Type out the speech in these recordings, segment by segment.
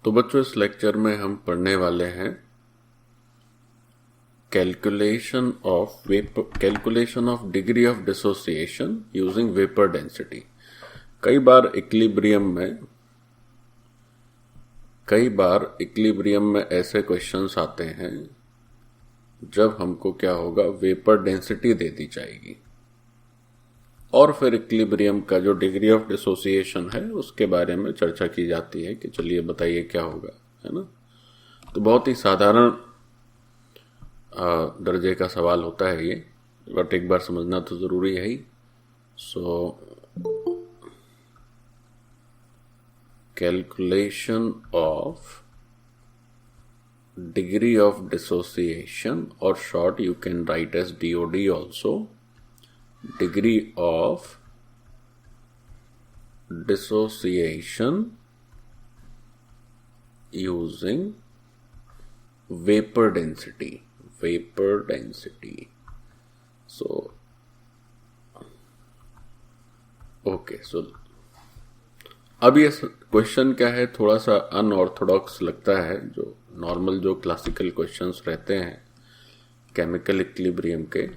तो बच्चों, इस लेक्चर में हम पढ़ने वाले हैं calculation of degree of dissociation using vapour density. कई बार इक्विलिब्रियम में ऐसे क्वेश्चंस आते हैं जब हमको क्या होगा, वेपर डेंसिटी दे दी जाएगी और फिर इक्विलिब्रियम का जो डिग्री ऑफ डिसोसिएशन है उसके बारे में चर्चा की जाती है कि चलिए बताइए क्या होगा, है ना। तो बहुत ही साधारण दर्जे का सवाल होता है ये, बट एक बार समझना तो जरूरी है ही। So calculation of degree of dissociation, और short you can write as DOD also, degree of dissociation using vapor density. So okay, so अब ये क्वेश्चन क्या है, थोड़ा सा अनऑर्थोडॉक्स लगता है। जो नॉर्मल जो क्लासिकल क्वेश्चंस रहते हैं केमिकल इक्विलिब्रियम के,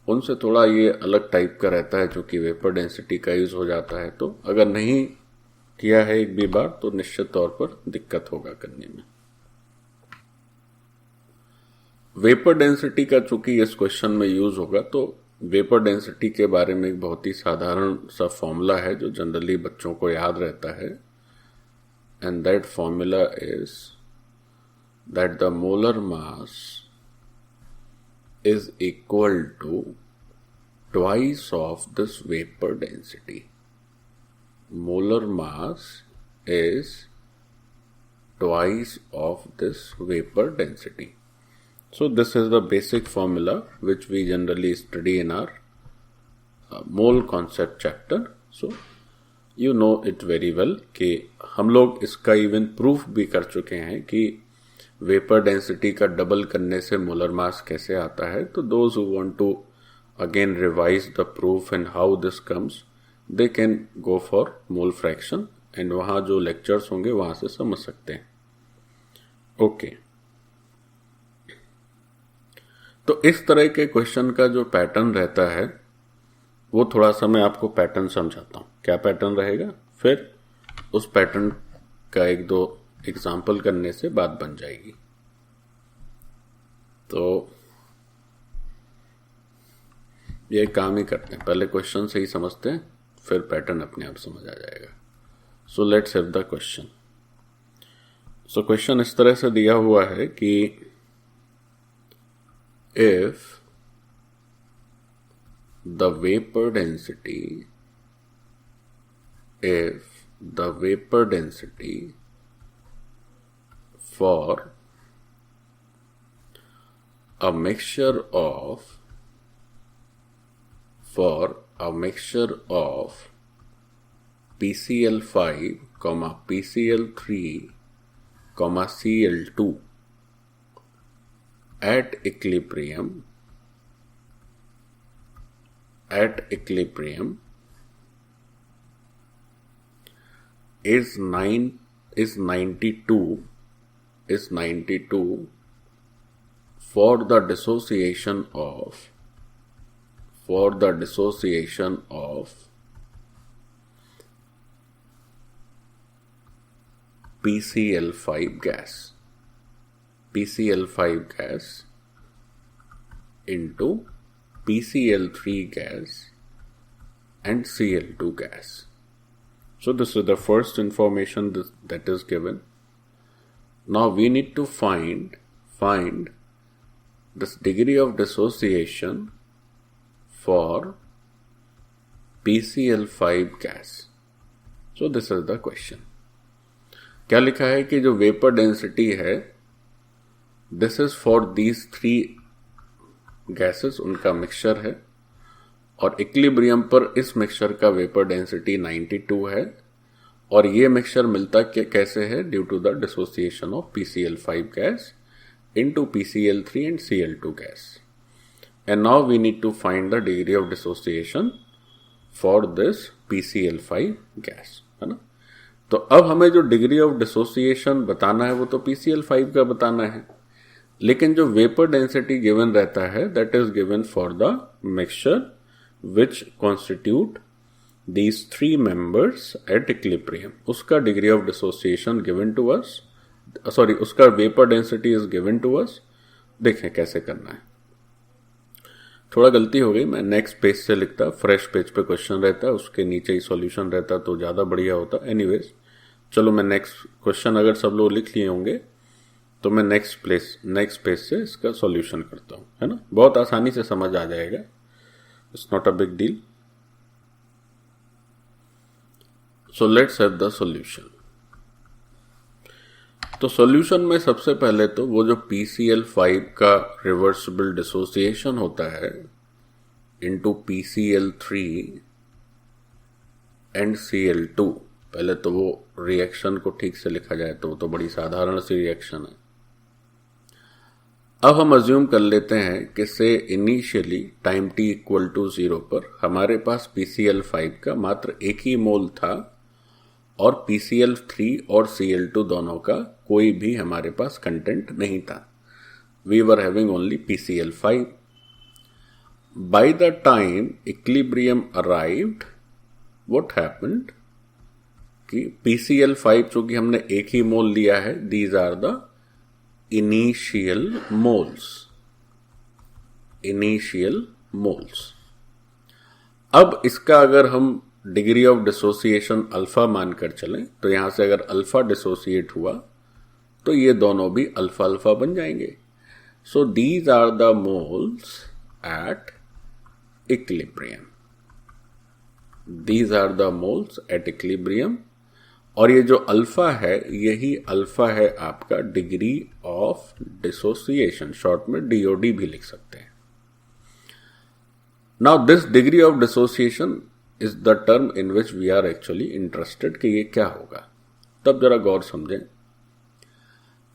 उनसे थोड़ा ये अलग टाइप का रहता है, क्योंकि वेपर डेंसिटी का यूज हो जाता है। तो अगर नहीं किया है एक भी बार तो निश्चित तौर पर दिक्कत होगा करने में। वेपर डेंसिटी का चूंकि इस क्वेश्चन में यूज होगा, तो वेपर डेंसिटी के बारे में एक बहुत ही साधारण सा फॉर्मूला है जो जनरली बच्चों को याद रहता है, and that formula is that the molar mass is equal to twice of this vapor density. Molar mass is twice of this vapor density. So this is the basic formula which we generally study in our mole concept chapter. So you know it very well कि हम लोग इसका even proof भी कर चुके हैं कि vapour density का डबल करने से मोलर मास कैसे आता है। तो those who want to again revise the proof and how this comes, they can go for mole fraction, and वहां जो लेक्चर्स होंगे वहां से समझ सकते हैं। ओके, तो इस तरह के क्वेश्चन का जो पैटर्न रहता है वो थोड़ा सा मैं आपको पैटर्न समझाता हूं। क्या पैटर्न रहेगा, फिर उस पैटर्न का एक दो एग्जाम्पल करने से बात बन जाएगी। तो ये काम ही करते हैं, पहले क्वेश्चन से ही समझते हैं, फिर पैटर्न अपने आप समझ आ जाएगा। So let's have the question. So question इस तरह से दिया हुआ है कि if the vapour density for a mixture of PCl5, PCl3, Cl2 at equilibrium is 92 for the dissociation of PCl5 gas into PCl3 gas and Cl2 gas. So this is the first information that is given. Now we need to find this degree of dissociation for PCl5 gas. So this is the question. क्या लिखा है कि जो vapour density है, this is for these 3 gases, उनका mixture है, और equilibrium पर इस मिक्सचर का वेपर डेंसिटी 92 है, और ये मिक्सचर मिलता कैसे है, due to the dissociation of PCl5 gas into PCl3 and Cl2 gas. And now we need to find the degree of dissociation for this PCl5 gas, है ना। तो अब हमें जो डिग्री ऑफ डिसोसिएशन बताना है वो तो PCl5 का बताना है, लेकिन जो वेपर डेंसिटी गिवन रहता है that is given for the mixture which constitute these 3 members at equilibrium, उसका degree of dissociation given to us, sorry उसका vapour density is given to us. देखें कैसे करना है। थोड़ा गलती हो गई, मैं नेक्स्ट पेज से लिखता, फ्रेश पेज पे क्वेश्चन रहता है, उसके नीचे ही सॉल्यूशन रहता तो ज़्यादा बढ़िया होता। एनीवेज चलो मैं नेक्स्ट क्वेश्चन अगर सब लोग लिख लिए होंगे तो मैं नेक्स्ट पेज से इसका सॉल्यूशन करता हूँ, है ना। बहुत आसानी से समझ आ जाएगा, it's not a big deal. So let's have the solution. तो सॉल्यूशन में सबसे पहले तो वो जो PCl5 का रिवर्सिबल डिसोसिएशन होता है इनटू PCl3 एंड Cl2, पहले तो वो रिएक्शन को ठीक से लिखा जाए तो वो तो बड़ी साधारण सी रिएक्शन है। अब हम अज्यूम कर लेते हैं कि से initially time t equal to 0 पर हमारे पास PCl5 का मात्र एक ही मोल था और PCl3 और Cl2 दोनों का कोई भी हमारे पास कंटेंट नहीं था। We were having only PCl5। By the time equilibrium arrived, what happened कि PCl5 चूंकि हमने एक ही मोल लिया है, these are the initial moles. अब इसका अगर हम डिग्री ऑफ डिसोसिएशन अल्फा मानकर चलें तो यहां से अगर अल्फा डिसोसिएट हुआ तो ये दोनों भी अल्फा अल्फा बन जाएंगे। So these are the moles at equilibrium, these are the moles at equilibrium. और ये जो अल्फा है यही अल्फा है आपका डिग्री ऑफ डिसोसिएशन, शॉर्ट में DOD भी लिख सकते हैं। Now this degree of dissociation is the term in which we are actually interested कि ये क्या होगा। तब जरा गौर समझें,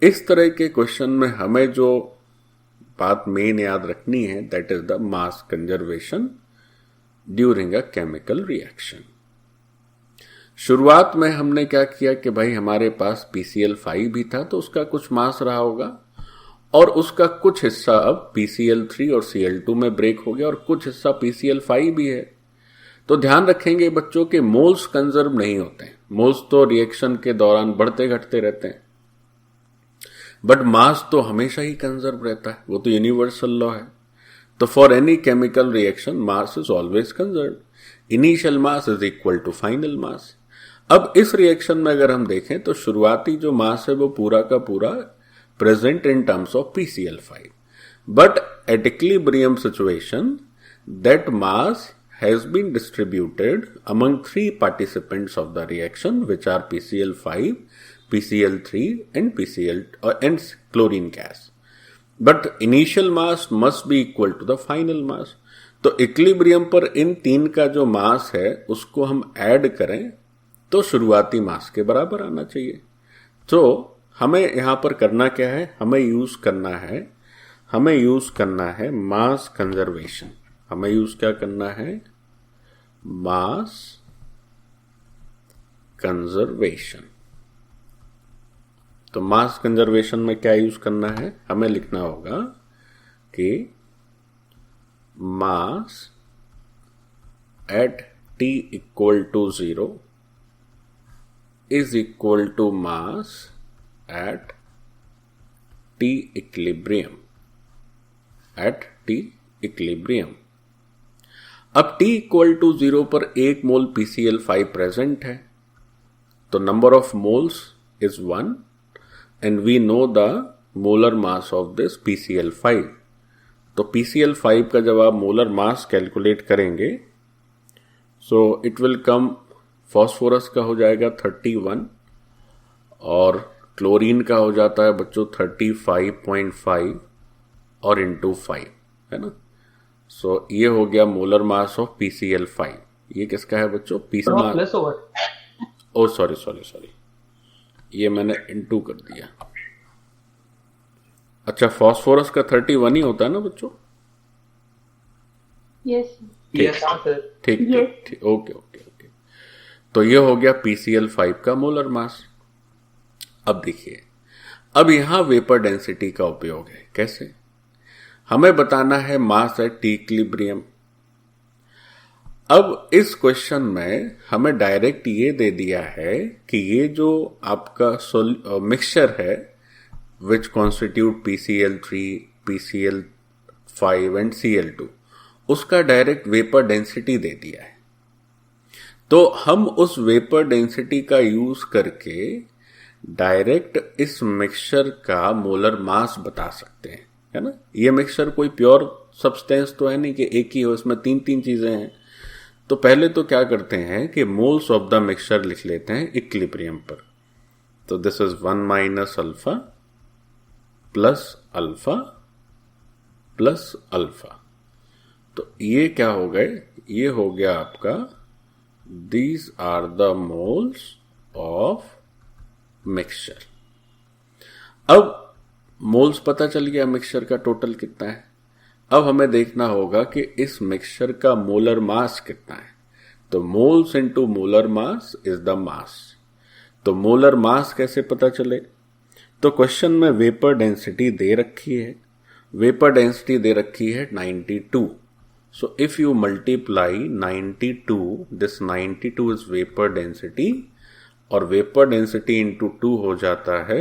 इस तरह के क्वेश्चन में हमें जो बात मेन याद रखनी है that is the mass conservation during a chemical reaction. शुरुआत में हमने क्या किया कि भाई हमारे पास PCl5 भी था तो उसका कुछ मास रहा होगा और उसका कुछ हिस्सा अब PCl3 और Cl2 में ब्रेक हो गया और कुछ हिस्सा PCl5 भी है। तो ध्यान रखेंगे बच्चों के मोल्स कंजर्व नहीं होते हैं, मोल्स तो रिएक्शन के दौरान बढ़ते घटते रहते हैं, बट मास तो हमेशा ही कंजर्व रहता है, वो तो यूनिवर्सल लॉ है। तो for any chemical reaction mass is always conserve, initial mass is equal to final mass. अब इस रिएक्शन में अगर हम देखें तो शुरुआती जो मास है वो पूरा का पूरा present in terms of PCl5, but at equilibrium situation that mass has been distributed among 3 participants of the reaction which are PCl5, PCl3 and chlorine gas. But initial mass must be equal to the final mass. तो equilibrium पर इन 3 का जो मास है उसको हम add करें तो शुरुआती मास के बराबर आना चाहिए। तो हमें यहां पर करना क्या है, हमें यूज करना है मास कंजर्वेशन। हमें यूज क्या करना है, मास कंजर्वेशन। तो मास कंजर्वेशन में क्या यूज करना है, हमें लिखना होगा कि mass at t equal to 0 is equal to mass at t equilibrium, अब t इक्वल टू 0 पर 1 मोल PCl5 प्रेजेंट है तो number of moles is 1 and we know the molar mass of this PCl5। तो PCl5 का जब आप molar mass calculate करेंगे so it will come, phosphorus का हो जाएगा 31 और क्लोरीन का हो जाता है बच्चों 35.5 और इंटू 5, है ना। सो ये हो गया मोलर मास ऑफ PCl5। ये किसका है बच्चों, ओ सॉरी ये मैंने इंटू कर दिया। अच्छा फॉस्फोरस का 31 ही होता है ना बच्चों? यस ठीक, ओके। तो ये हो गया PCl5 का मोलर मास। अब देखिए, अब यहां वेपर डेंसिटी का उपयोग है। कैसे? हमें बताना है मास एट टी इक्विलिब्रियम। अब इस क्वेश्चन में हमें डायरेक्ट ये दे दिया है कि ये जो आपका मिक्सचर है which constitute PCl3, PCl5 and Cl2, उसका डायरेक्ट वेपर डेंसिटी दे दिया है। तो हम उस वेपर डेंसिटी का यूज करके डायरेक्ट इस मिक्सचर का मोलर मास बता सकते हैं, है ना। ये मिक्सचर कोई प्योर सब्सटेंस तो है नहीं कि एक ही हो, इसमें तीन तीन चीजें हैं। तो पहले तो क्या करते हैं कि मोल्स ऑफ द मिक्सचर लिख लेते हैं इक्विलिब्रियम पर। तो this is 1 minus alpha plus alpha plus alpha. तो ये क्या हो गए? ये हो गया आपका these are the moles of mixture. अब मोल्स पता चल गया मिक्सचर का टोटल कितना है। अब हमें देखना होगा कि इस मिक्सचर का मोलर मास कितना है। तो moles into molar mass is the mass. तो मोलर मास कैसे पता चले? तो क्वेश्चन में वेपर डेंसिटी दे रखी है। वेपर डेंसिटी दे रखी है 92। So if you multiply 92, this 92 is vapor density, और वेपर डेंसिटी इंटू 2 हो जाता है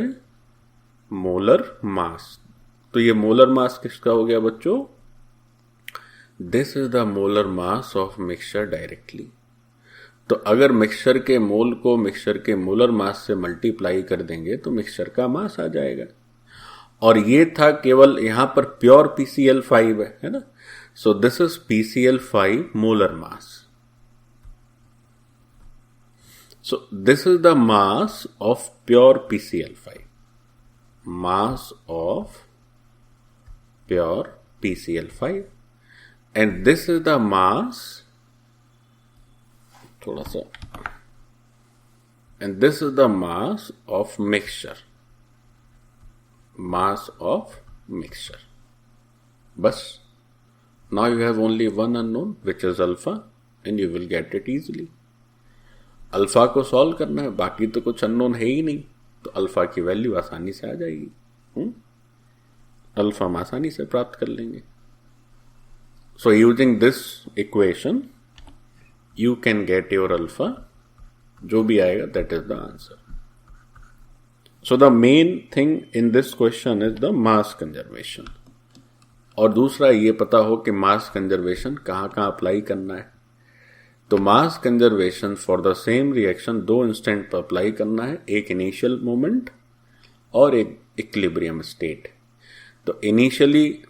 मोलर मास। तो ये मोलर मास किसका हो गया बच्चों? This is the molar mass of mixture directly. तो अगर मिक्सचर के मोल को मिक्सचर के मोलर मास से मल्टीप्लाई कर देंगे तो मिक्सचर का मास आ जाएगा। और ये था केवल यहां पर प्योर PCl5 है ना। So this is PCl5 molar mass. So this is the mass of pure PCl5. Mass of pure PCl5. And this is the mass, थोड़ा सा, and this is the mass of mixture. Mass of mixture. बस. Now you have only one unknown, which is alpha, and you will get it easily. Alpha को solve करना है, बाकी तो कुछ unknown है ही नहीं, तो अल्फा की वैल्यू आसानी से आ जाएगी। अल्फा हम आसानी से प्राप्त कर लेंगे। So using this equation you can get your alpha. जो भी आएगा that is the answer. So the main thing in this question is the mass conservation. और दूसरा ये पता हो कि मास कंजर्वेशन कहाँ कहाँ अप्लाई करना है। तो mass conservation for the same reaction 2 instant पर अप्लाई करना है, एक इनिशियल मोमेंट और एक इक्विलिब्रियम स्टेट। तो इनिशियली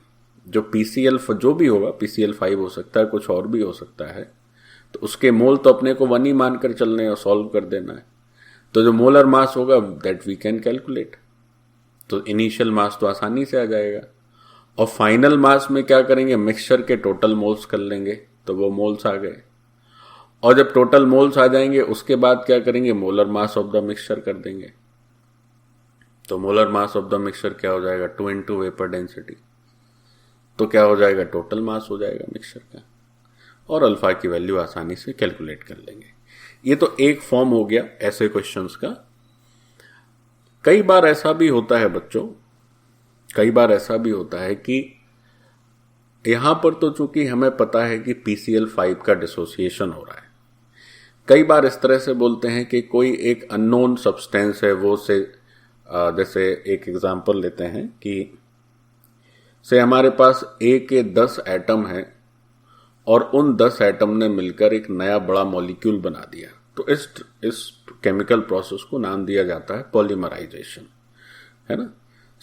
जो PCl जो भी होगा, PCl5 हो सकता है, कुछ और भी हो सकता है, तो उसके मोल तो अपने को 1 ही मानकर चलने और सॉल्व कर देना है। तो जो मोलर मास होगा दैट वी कैन कैलकुलेट। तो इनिशियल मास तो आसानी से आ जाएगा। और फाइनल मास में क्या करेंगे? मिक्सचर के टोटल मोल्स कर लेंगे, तो वो मोल्स आ गए। और जब टोटल मोल्स आ जाएंगे उसके बाद क्या करेंगे? Molar mass of the mixture कर देंगे। तो molar mass of the mixture क्या हो जाएगा? 2 इंटू वेपर डेंसिटी। तो क्या हो जाएगा? टोटल मास हो जाएगा मिक्सचर का। और अल्फा की वैल्यू आसानी से कैलकुलेट कर लेंगे। ये तो एक फॉर्म हो गया ऐसे क्वेश्चंस का। कई बार ऐसा भी होता है बच्चों, कई बार ऐसा भी होता है कि यहां पर तो चूंकि हमें पता है कि PCl5 का डिसोसिएशन हो रहा है, कई बार इस तरह से बोलते हैं कि कोई एक अननोन सब्सटेंस है, वो से जैसे एक एग्जांपल लेते हैं कि से हमारे पास A के 10 एटम हैं और उन 10 एटम ने मिलकर एक नया बड़ा मॉलिक्यूल बना दिया। तो इस केमिकल प्रोसेस को नाम दिया जाता है पॉलीमराइजेशन, है ना।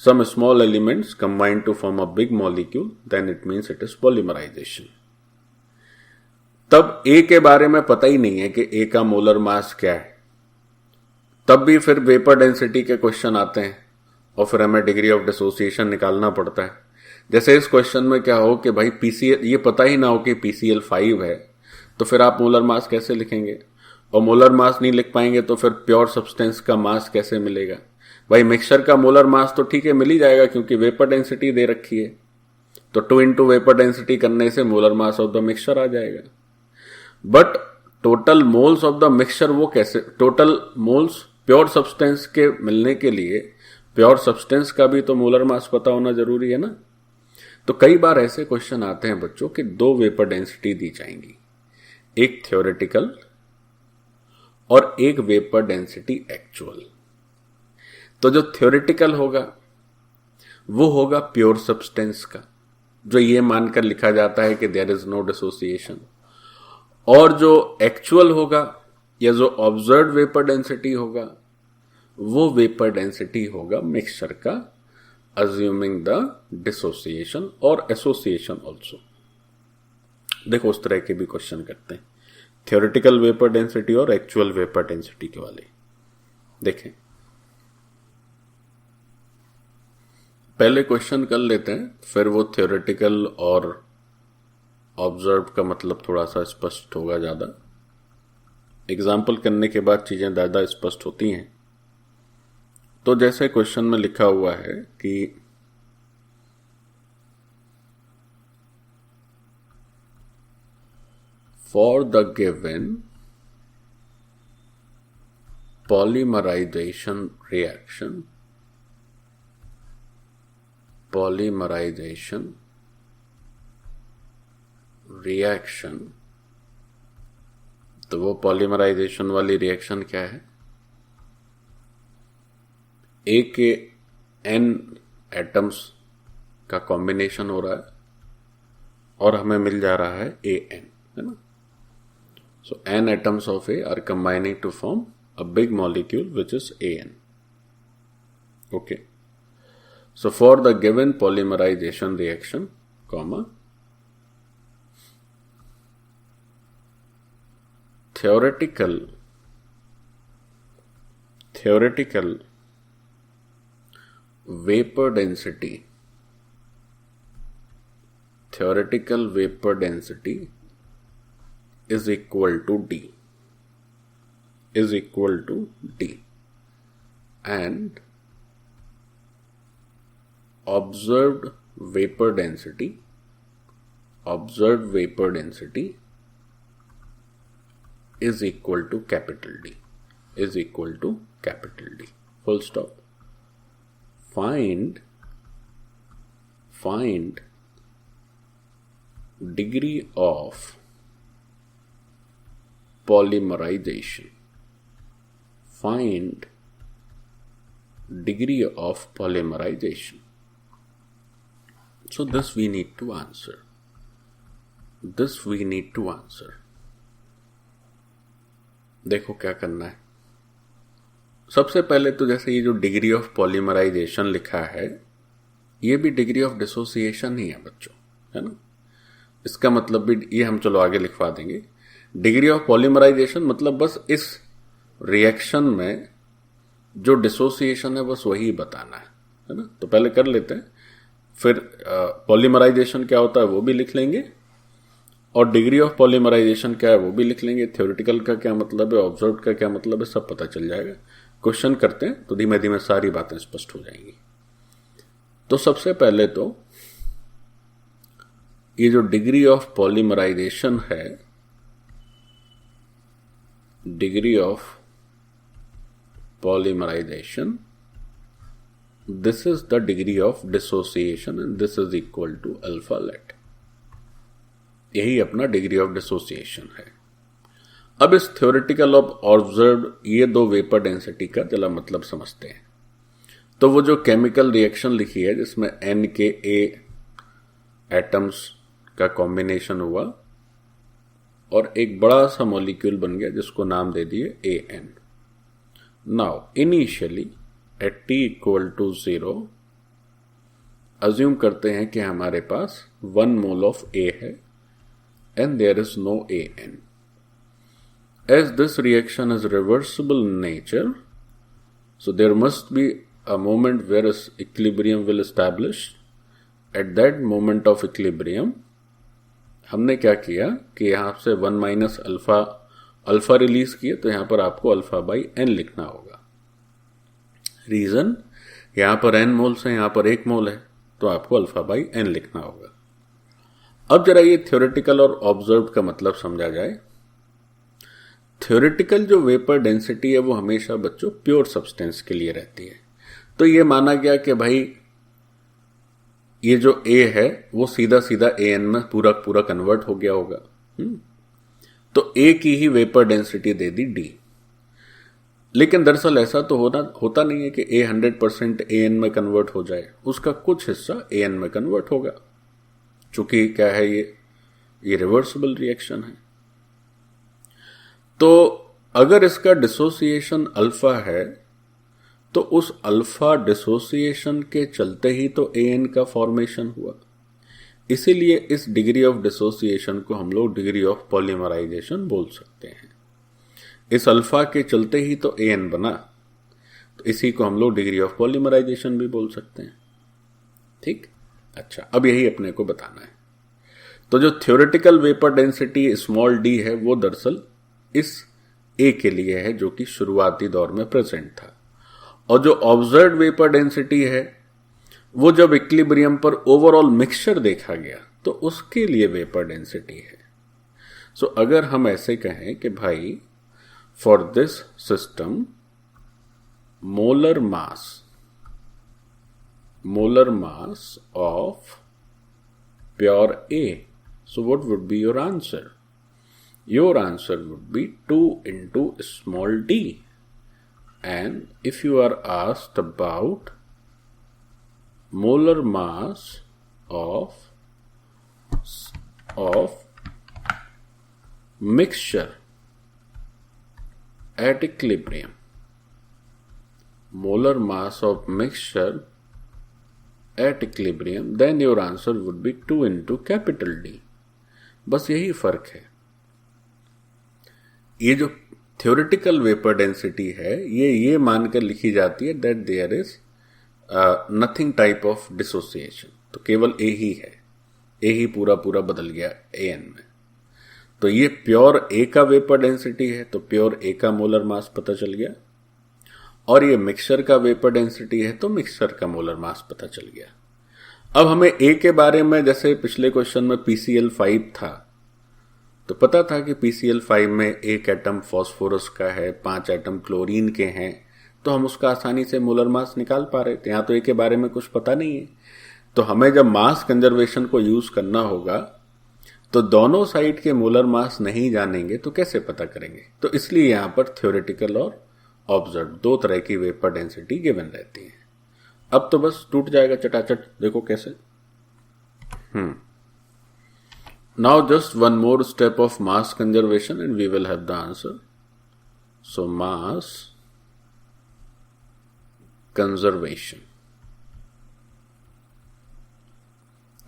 Some small elements combine to form a big molecule, then it means it is polymerization. तब A के बारे में पता ही नहीं है कि A का मोलर मास क्या है, तब भी फिर वेपर डेंसिटी के क्वेश्चन आते हैं और फिर हमें डिग्री ऑफ डिसोसिएशन निकालना पड़ता है। जैसे इस क्वेश्चन में क्या हो कि भाई ये पता ही ना हो कि PCl5 है, तो फिर आप मोलर मास कैसे लिखेंगे? और मोलर मास नहीं लिख पाएंगे तो फिर प्योर सब्सटेंस का मास कैसे मिलेगा? भाई मिक्सचर का मोलर मास तो ठीक है मिल ही जाएगा क्योंकि वेपर डेंसिटी दे रखी है, तो 2 इंटू वेपर डेंसिटी करने से molar mass of the mixture आ जाएगा। But total moles of the mixture वो कैसे, टोटल मोल्स प्योर सब्सटेंस के मिलने के लिए प्योर सब्सटेंस का भी तो मोलर मास पता होना जरूरी है ना। तो कई बार ऐसे क्वेश्चन आते हैं बच्चों कि दो वेपर डेंसिटी दी जाएंगी, एक थ्योरेटिकल और एक वेपर डेंसिटी एक्चुअल। तो जो थ्योरेटिकल होगा वो होगा प्योर सब्सटेंस का, जो ये मानकर लिखा जाता है कि देयर इज नो डिसोसिएशन, और जो एक्चुअल होगा या जो ऑब्जर्व वेपर डेंसिटी होगा वो वेपर डेंसिटी होगा मिक्सचर का, अज्यूमिंग द डिसोसिएशन और एसोसिएशन ऑल्सो। देखो उस तरह के भी क्वेश्चन करते हैं, थ्योरेटिकल वेपर डेंसिटी और एक्चुअल वेपर डेंसिटी के वाले। देखें पहले क्वेश्चन कर लेते हैं, फिर वो थ्योरेटिकल और ऑब्जर्व का मतलब थोड़ा सा स्पष्ट होगा ज्यादा। एग्जाम्पल करने के बाद चीजें ज्यादा स्पष्ट होती हैं। तो जैसे क्वेश्चन में लिखा हुआ है कि for the given polymerization reaction, तो वो पॉलीमराइजेशन वाली रिएक्शन क्या है, ए के एन एटम्स का कॉम्बिनेशन हो रहा है और हमें मिल जा रहा है ए एन, है ना। So N atoms of A are combining to form a big molecule which is AN. Okay. So for the given polymerization reaction, comma, theoretical vapor density is equal to D. And observed vapor density is equal to capital D. Full stop. Find degree of polymerization. Find degree of polymerization. So this we need to answer. देखो क्या करना है। सबसे पहले तो जैसे ये जो डिग्री ऑफ पॉलीमराइजेशन लिखा है, ये भी डिग्री ऑफ डिसोसिएशन ही है बच्चों, है ना। इसका मतलब भी ये हम चलो आगे लिखवा देंगे। डिग्री ऑफ पॉलीमराइजेशन मतलब बस इस रिएक्शन में जो डिसोसिएशन है बस वही बताना है ना। तो पहले कर लेते हैं, फिर पॉलीमराइजेशन क्या होता है वो भी लिख लेंगे और डिग्री ऑफ पॉलीमराइजेशन क्या है वो भी लिख लेंगे। थ्योरेटिकल का क्या मतलब है, ऑब्जर्व का क्या मतलब है, सब पता चल जाएगा। क्वेश्चन करते हैं तो धीमे धीमे सारी बातें स्पष्ट हो जाएंगी। तो सबसे पहले तो ये जो डिग्री ऑफ पॉलीमराइजेशन है, degree of polymerization, this is the degree of dissociation and this is equal to alpha lat. यही अपना डिग्री ऑफ डिसोसिएशन है। अब इस थ्योरेटिकल और ऑब्जर्व ये दो वेपर डेंसिटी का चला मतलब समझते हैं। तो वो जो केमिकल रिएक्शन लिखी है जिसमें N के A एटम्स का कॉम्बिनेशन हुआ और एक बड़ा सा मॉलिक्यूल बन गया जिसको नाम दे दिए AN। Now initially at T equal to 0 assume करते हैं कि हमारे पास 1 मोल ऑफ A है and there is no AN। As this reaction is reversible in nature, so there must be a moment where equilibrium will establish. At that moment of equilibrium, हमने क्या किया कि यहां से 1 माइनस अल्फा रिलीज किए, तो यहां पर आपको अल्फा बाई n लिखना होगा। रीजन, यहां पर n मोल्स है, यहां पर 1 मोल है, तो आपको अल्फा बाई n लिखना होगा। अब जरा ये थ्योरेटिकल और ऑब्जर्व का मतलब समझा जाए। थ्योरेटिकल जो वेपर डेंसिटी है वो हमेशा बच्चों प्योर सब्सटेंस के लिए रहती है। तो ये माना गया कि भाई ये जो A है वो सीधा सीधा AN में पूरा पूरा कन्वर्ट हो गया होगा। तो A की ही वेपर डेंसिटी दे दी D। लेकिन दरअसल ऐसा तो होता नहीं है कि A 100% AN में कन्वर्ट हो जाए, उसका कुछ हिस्सा AN में कन्वर्ट होगा। चूंकि क्या है, ये रिवर्सिबल रिएक्शन है। तो अगर इसका डिसोसिएशन अल्फा है तो उस अल्फा डिसोसिएशन के चलते ही तो AN का फॉर्मेशन हुआ। इसीलिए इस डिग्री ऑफ डिसोसिएशन को हम लोग डिग्री ऑफ पॉलीमराइजेशन बोल सकते हैं। इस अल्फा के चलते ही तो AN बना, तो इसी को हम लोग डिग्री ऑफ पॉलीमराइजेशन भी बोल सकते हैं। ठीक, अच्छा, अब यही अपने को बताना है। तो जो theoretical vapour density small d है वो दरअसल इस A के लिए है जो कि शुरुआती दौर में प्रेजेंट था, और जो ऑब्जर्व्ड वेपर डेंसिटी है वो जब इक्विलिब्रियम पर ओवरऑल मिक्सचर देखा गया तो उसके लिए वेपर डेंसिटी है। सो अगर हम ऐसे कहें कि भाई for this system molar mass of pure A, so what would be your answer? Your answer would be 2 into small d. And if you are asked about molar mass of mixture at equilibrium, molar mass of mixture at equilibrium, then your answer would be 2 into capital D. बस यही फर्क है। ये जो theoretical vapour density है ये मानकर लिखी जाती है that there is nothing type of dissociation, तो केवल A ही है, A ही पूरा पूरा बदल गया AN में। तो ये प्योर A का वेपर डेंसिटी है, तो प्योर A का मोलर मास पता चल गया, और ये मिक्सचर का वेपर डेंसिटी है तो मिक्सचर का मोलर मास पता चल गया। अब हमें A के बारे में, जैसे पिछले क्वेश्चन में PCl5 था, तो पता था कि PCl5 में एक एटम फॉस्फोरस का है, 5 एटम क्लोरीन के हैं, तो हम उसका आसानी से मोलर मास निकाल पा रहे थे। यहां तो A के बारे में कुछ पता नहीं है, तो हमें जब मास कंजर्वेशन को यूज करना होगा तो दोनों साइड के मोलर मास नहीं जानेंगे तो कैसे पता करेंगे। तो इसलिए यहां पर थ्योरेटिकल और ऑब्जर्व दो तरह की वेपर डेंसिटी गिवन रहती है। अब तो बस टूट जाएगा चटाचट, देखो कैसे। Now just one more step of mass conservation and we will have the answer. So mass conservation.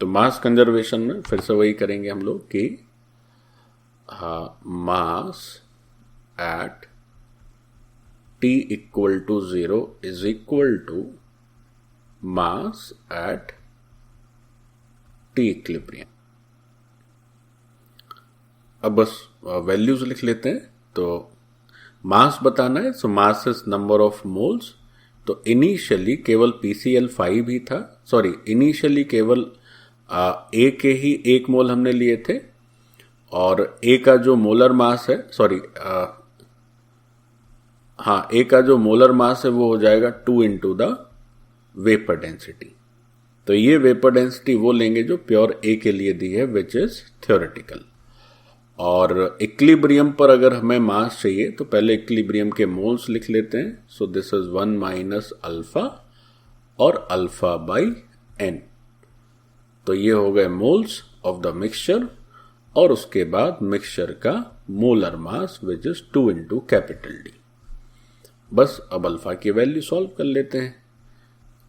तो मास कंजर्वेशन में फिर से वही करेंगे हम लोग कि mass at t equal to 0 is equal to mass at t equilibrium. अब बस वैल्यूज लिख लेते हैं। तो मास बताना है, so mass is number of moles. तो इनिशियली केवल PCl5 ही था, सॉरी इनिशियली केवल A के ही 1 मोल हमने लिए थे, और A का जो मोलर मास है, सॉरी A का जो मोलर मास है वो हो जाएगा 2 इंटू द वेपर डेंसिटी। तो ये वेपर डेंसिटी वो लेंगे जो प्योर A के लिए दी है, विच इज थ्योरेटिकल। और इक्विलिब्रियम पर अगर हमें मास चाहिए तो पहले इक्विलिब्रियम के मोल्स लिख लेते हैं। सो दिस इज 1 माइनस अल्फा और अल्फा बाई n। तो ये हो गए मोल्स ऑफ द मिक्सचर, और उसके बाद मिक्सचर का molar mass which is 2 into capital D। बस अब अल्फा की वैल्यू सॉल्व कर लेते हैं।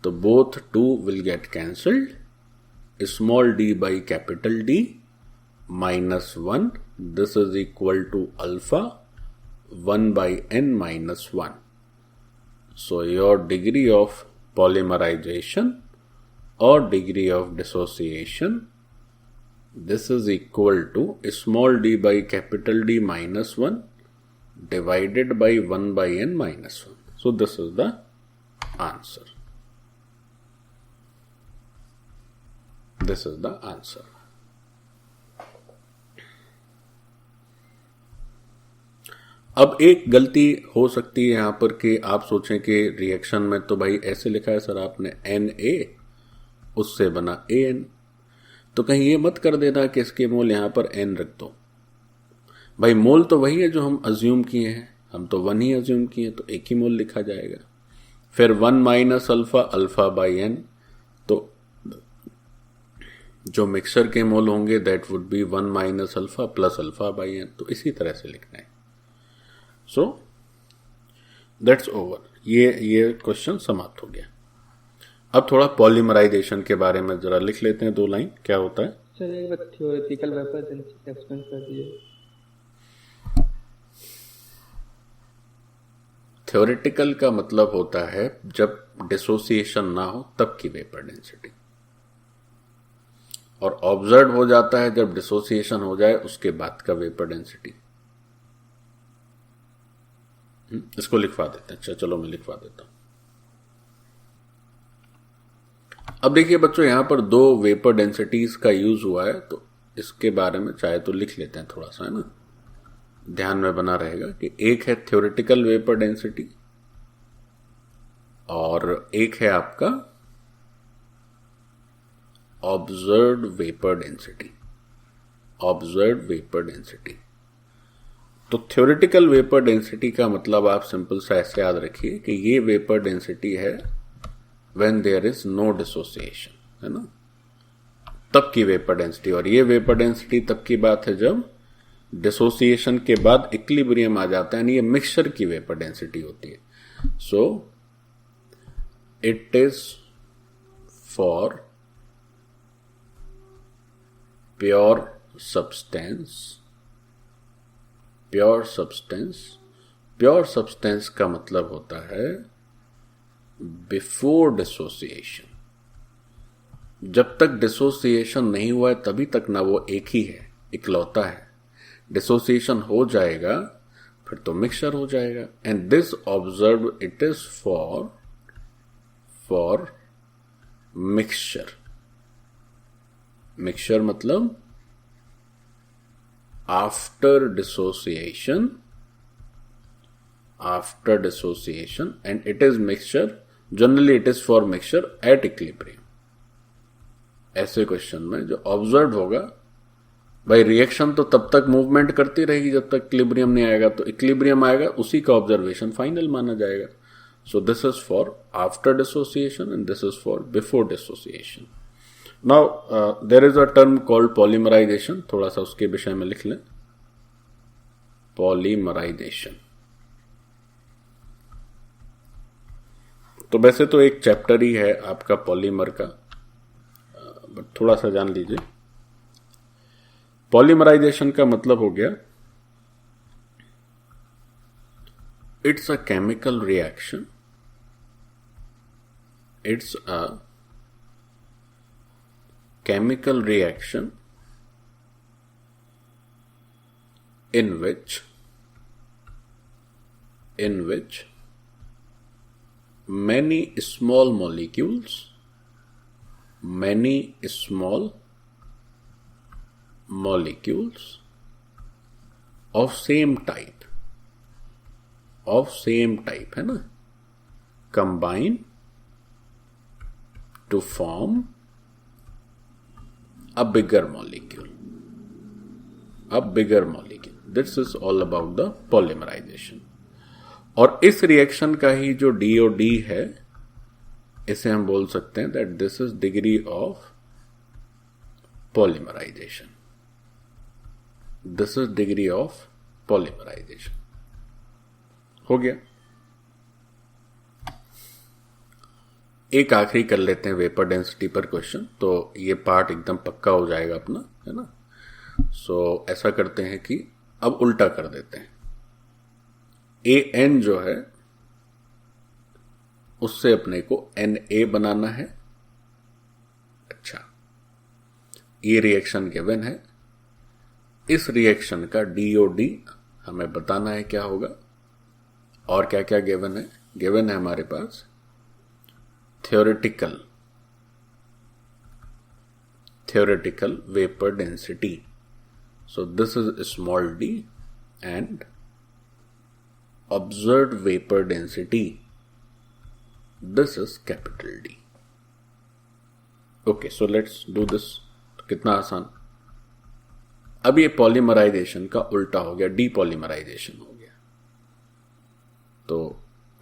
तो both 2 will get cancelled, small d by capital D minus 1, this is equal to alpha 1 by n minus 1. So your degree of polymerization or degree of dissociation, this is equal to small d by capital D minus 1 divided by 1 by n minus 1. So this is the answer. This is the answer. अब एक गलती हो सकती है यहाँ पर कि आप सोचें कि रिएक्शन में तो भाई ऐसे लिखा है सर आपने Na, उससे बना An, तो कहीं ये मत कर देना कि इसके मोल यहाँ पर N रख दो। भाई मोल तो वही है जो हम अज्यूम किए हैं, हम तो 1 ही अज्यूम किए, तो एक ही मोल लिखा जाएगा। फिर 1 minus alpha, alpha by N, तो जो मिक्सचर के मोल होंगे that would be 1 minus alpha plus alpha by N, तो इसी तरह से लिखना है। सो दैट्स ओवर, ये क्वेश्चन समाप्त हो गया। अब थोड़ा पॉलीमराइजेशन के बारे में जरा लिख लेते हैं 2 लाइन, क्या होता है। चलिए थ्योरेटिकल वेपर डेंसिटी एक्सप्लेन कर दिए। थ्योरेटिकल का मतलब होता है जब डिसोसिएशन ना हो तब की वेपर डेंसिटी, और ऑब्जर्व हो जाता है जब डिसोसिएशन हो जाए उसके बाद का वेपर डेंसिटी। इसको लिखवा देते हैं। अच्छा चलो मैं लिखवा देता हूं। अब देखिए बच्चों, यहां पर 2 वेपर डेंसिटीज का यूज हुआ है, तो इसके बारे में चाहे तो लिख लेते हैं थोड़ा सा, है ना, ध्यान में बना रहेगा कि एक है थ्योरेटिकल वेपर डेंसिटी और एक है आपका observed vapour density. Observed vapour density, तो थ्योरेटिकल वेपर डेंसिटी का मतलब आप सिंपल सा ऐसे याद रखिए कि ये वेपर डेंसिटी है when there is no dissociation, है ना, तब की वेपर डेंसिटी। और ये वेपर डेंसिटी तब की बात है जब डिसोसिएशन के बाद इक्विलिब्रियम आ जाता है, यानी ये मिक्सचर की वेपर डेंसिटी होती है। So it is for pure substance. Pure substance, pure substance का मतलब होता है बिफोर डिसोसिएशन। जब तक डिसोसिएशन नहीं हुआ है तभी तक ना वो एक ही है, इकलौता है। डिसोसिएशन हो जाएगा फिर तो मिक्सचर हो जाएगा। And this observe it is for mixture. Mixture मतलब after dissociation, and it is mixture, generally it is for mixture at equilibrium। ऐसे क्वेश्चन में जो ऑब्जर्व होगा, भाई रिएक्शन तो तब तक मूवमेंट करती रहेगी जब तक इक्विलिब्रियम नहीं आएगा, तो इक्विलिब्रियम आएगा उसी का ऑब्जर्वेशन फाइनल माना जाएगा। So this is for after dissociation and this is for before dissociation. Now there is a term called polymerisation, थोड़ा सा उसके विषय में लिख लें। पॉलीमराइजेशन, तो वैसे तो एक चैप्टर ही है आपका पॉलीमर का, बट थोड़ा सा जान लीजिए। पॉलीमराइजेशन का मतलब हो गया it's a chemical reaction, it's a chemical reaction in which many small molecules of same type, है ना, combine to form a bigger molecule. This is all about the polymerization। और इस रिएक्शन का ही जो DOD है, इसे हम बोल सकते हैं that this is degree of polymerization। This is degree of polymerization। हो गया। एक आखिरी कर लेते हैं वेपर डेंसिटी पर क्वेश्चन, तो ये पार्ट एकदम पक्का हो जाएगा अपना, है ना। सो ऐसा करते हैं कि अब उल्टा कर देते हैं। AN जो है उससे अपने को Na बनाना है। अच्छा, ये रिएक्शन गिवन है, इस रिएक्शन का DOD हमें बताना है क्या होगा, और क्या क्या गिवन है। गिवन है हमारे पास theoretical vapor density। So this is small d and observed vapor density, this is capital D. Okay, so let's do this. कितना आसान. अब ये पॉलीमराइजेशन का उल्टा हो गया, डीपॉलीमराइजेशन हो गया. तो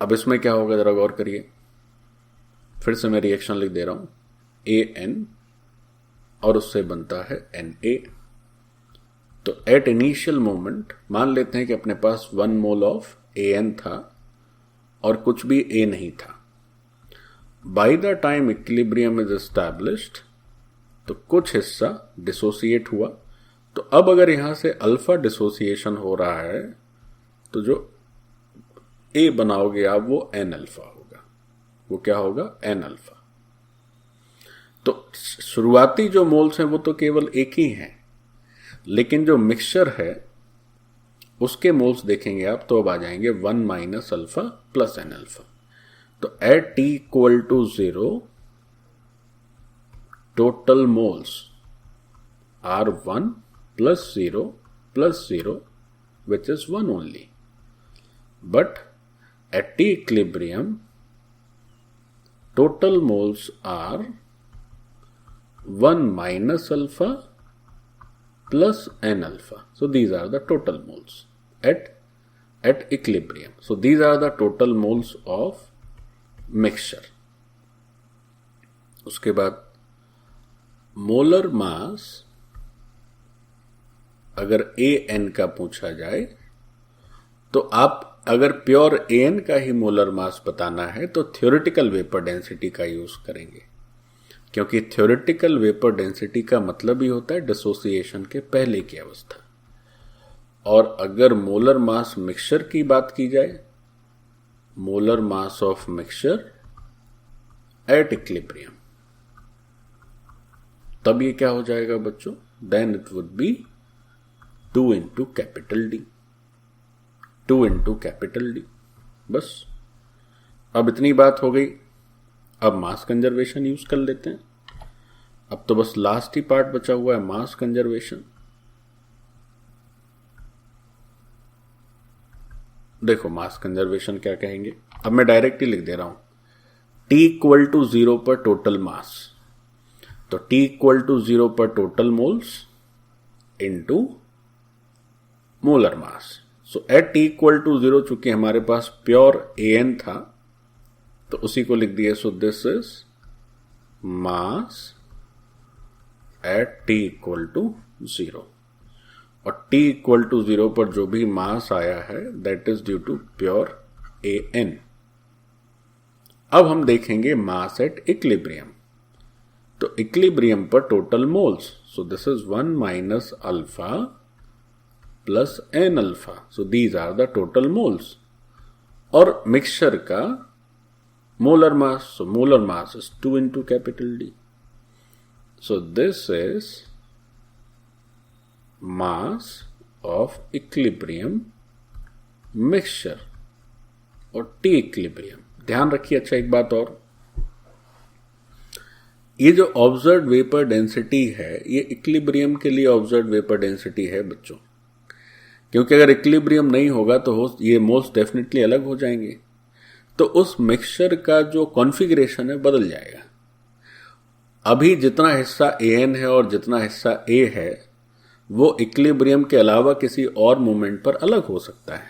अब इसमें क्या होगा जरा गौर करिए. फिर से मैं रिएक्शन लिख दे रहा हूं, AN और उससे बनता है Na. तो एट इनिशियल मोमेंट मान लेते हैं कि अपने पास 1 मोल ऑफ AN था और कुछ भी A नहीं था. Bye the time equilibrium is established तो कुछ हिस्सा डिसोसिएट हुआ. तो अब अगर यहां से अल्फा डिसोसिएशन हो रहा है तो जो A बनाओगे आप वो N अल्फा होगा. वो क्या होगा? N alpha. तो शुरुआती जो मोल्स हैं वो तो केवल एक ही हैं, लेकिन जो मिक्सचर है उसके मोल्स देखेंगे आप तो अब आ जाएंगे 1 minus alpha plus N alpha. तो at T equal to 0 total moles are 1 plus 0 which is 1 only. But at T equilibrium total moles are 1 minus alpha plus N alpha. So these are the total moles at equilibrium. So these are the total moles of mixture. उसके बाद molar mass अगर AN का पूछा जाए तो आप अगर pure AN का ही मोलर मास बताना है तो थ्योरेटिकल वेपर डेंसिटी का यूज करेंगे, क्योंकि थ्योरेटिकल वेपर डेंसिटी का मतलब ही होता है डिसोसिएशन के पहले की अवस्था. और अगर मोलर मास मिक्सचर की बात की जाए, molar mass of mixture at equilibrium, तब ये क्या हो जाएगा बच्चों? Then it would be 2 into capital D. 2 into capital D. बस अब इतनी बात हो गई. अब मास कंजर्वेशन यूज कर लेते हैं. अब तो बस लास्ट ही पार्ट बचा हुआ है, मास कंजर्वेशन. देखो मास कंजर्वेशन क्या कहेंगे. अब मैं डायरेक्ट ही लिख दे रहा हूं, T इक्वल टू 0 पर टोटल मास. तो T इक्वल टू 0 पर total moles into molar mass. So at T equal to 0 चूंकि हमारे पास प्योर AN था तो उसी को लिख दिए. So this is mass at T equal to 0. और T इक्वल टू 0 पर जो भी मास आया है that is due to pure AN. अब हम देखेंगे मास एट इक्विलिब्रियम. तो इक्विलिब्रियम पर total moles. So this is 1 minus alpha plus N alpha. So these are the total moles. और मिक्सचर का molar mass, so molar mass is 2 into capital D. So this is mass of equilibrium mixture और T equilibrium. ध्यान रखिए. अच्छा एक बात और, ये जो ऑब्जर्व्ड वेपर डेंसिटी है ये इक्विलिब्रियम के लिए ऑब्जर्व्ड वेपर डेंसिटी है बच्चों, क्योंकि अगर इक्विलिब्रियम नहीं होगा तो ये मोल्स डेफिनेटली अलग हो जाएंगे. तो उस मिक्सचर का जो कॉन्फ़िगरेशन है बदल जाएगा. अभी जितना हिस्सा AN है और जितना हिस्सा A है वो इक्विलिब्रियम के अलावा किसी और मोमेंट पर अलग हो सकता है.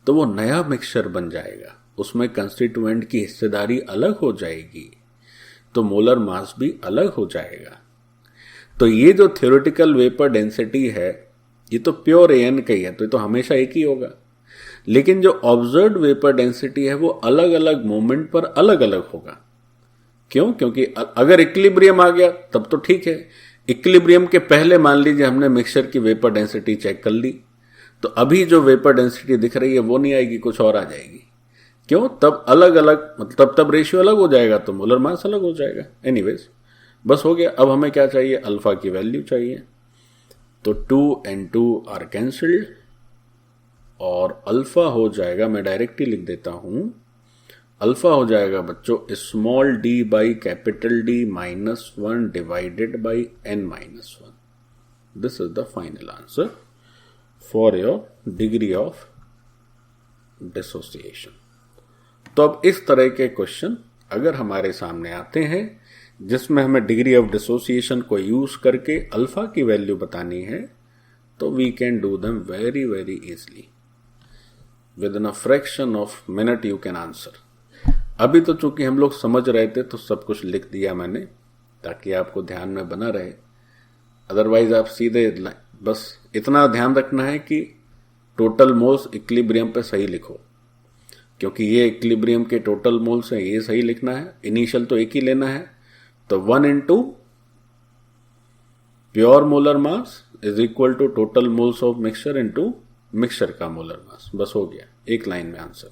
तो वो नया मिक्सचर बन जाएगा, उसमें कंस्टिट्यूएंट की हिस्सेदारी अलग हो जाएगी, तो मोलर मास भी अलग हो जाएगा. तो ये जो थ्योरेटिकल वेपर डेंसिटी है ये तो प्योर AN का ही है, तो ये तो हमेशा एक ही होगा. लेकिन जो ऑब्जर्व्ड वेपर डेंसिटी है वो अलग अलग मोमेंट पर अलग अलग होगा. क्यों? क्योंकि अगर इक्विलिब्रियम आ गया तब तो ठीक है. इक्विलिब्रियम के पहले मान लीजिए हमने मिक्सचर की वेपर डेंसिटी चेक कर ली, तो अभी जो वेपर डेंसिटी दिख रही है वो नहीं आएगी, कुछ और आ जाएगी. क्यों? तब अलग अलग मतलब तब रेशियो अलग हो जाएगा, तो मोलर मास अलग हो जाएगा. एनीवेज बस हो गया. अब हमें क्या चाहिए? अल्फा की वैल्यू चाहिए. तो 2 and 2 आर कैंसल्ड और अल्फा हो जाएगा, मैं डायरेक्ट ही लिख देता हूं, अल्फा हो जाएगा बच्चों small d by capital D -1 divided by n -1. This is the final answer for your degree of dissociation. तो अब इस तरह के क्वेश्चन अगर हमारे सामने आते हैं जिसमें हमें डिग्री ऑफ डिसोसिएशन को यूज करके अल्फा की वैल्यू बतानी है, तो we can do them very very easily, within a fraction of minute you can answer. अभी तो चूंकि हम लोग समझ रहे थे तो सब कुछ लिख दिया मैंने ताकि आपको ध्यान में बना रहे, अदरवाइज आप सीधे बस इतना ध्यान रखना है कि टोटल मोल्स इक्विलिब्रियम पे सही लिखो, क्योंकि ये इक्विलिब्रियम के टोटल मोल्स हैं, ये सही लिखना है। इनिशियल तो एक ही लेना है, तो 1 into pure molar mass is equal to total moles of mixture into mixture का मोलर मास। बस हो गया, एक लाइन में आंसर।